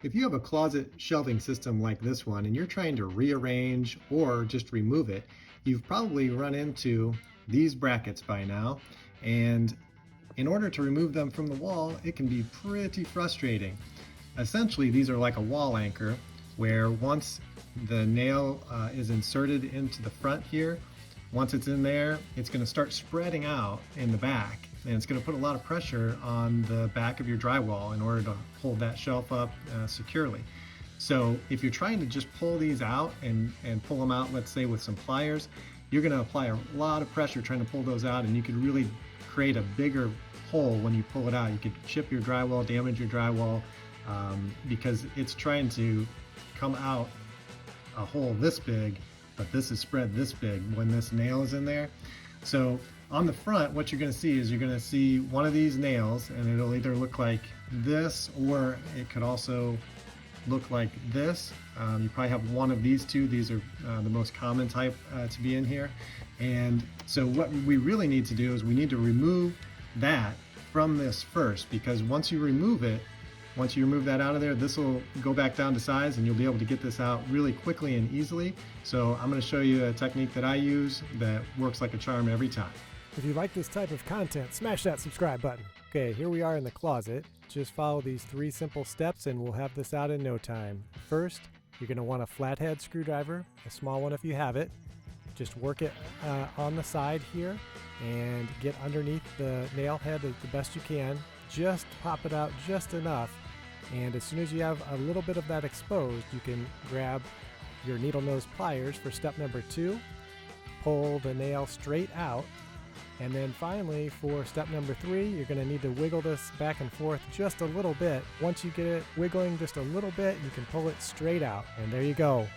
If you have a closet shelving system like this one and you're trying to rearrange or just remove it, you've probably run into these brackets by now. And in order to remove them from the wall, it can be pretty frustrating. Essentially, these are like a wall anchor where once the nail is inserted into the front here, once it's in there, it's going to start spreading out in the back, and it's going to put a lot of pressure on the back of your drywall in order to hold that shelf up securely. So if you're trying to just pull these out and pull them out, let's say with some pliers, you're going to apply a lot of pressure trying to pull those out, and you could really create a bigger hole when you pull it out. You could chip your drywall, damage your drywall, because it's trying to come out a hole this big, but this is spread this big when this nail is in there. So on the front, what you're going to see is you're going to see one of these nails, and it'll either look like this or it could also look like this. You probably have one of these two. These are the most common type to be in here. And so what we really need to do is we need to remove that from this first, because once you remove that out of there, this will go back down to size and you'll be able to get this out really quickly and easily. So I'm going to show you a technique that I use that works like a charm every time. If you like this type of content, smash that subscribe button. Okay, here we are in the closet. Just follow these 3 simple steps and we'll have this out in no time. First, you're going to want a flathead screwdriver, a small one if you have it. Just work it on the side here and get underneath the nail head as the best you can. Just pop it out just enough, and as soon as you have a little bit of that exposed, you can grab your needle nose pliers for step number 2, pull the nail straight out, and then finally for step number 3, you're going to need to wiggle this back and forth just a little bit. Once you get it wiggling just a little bit, you can pull it straight out, and there you go.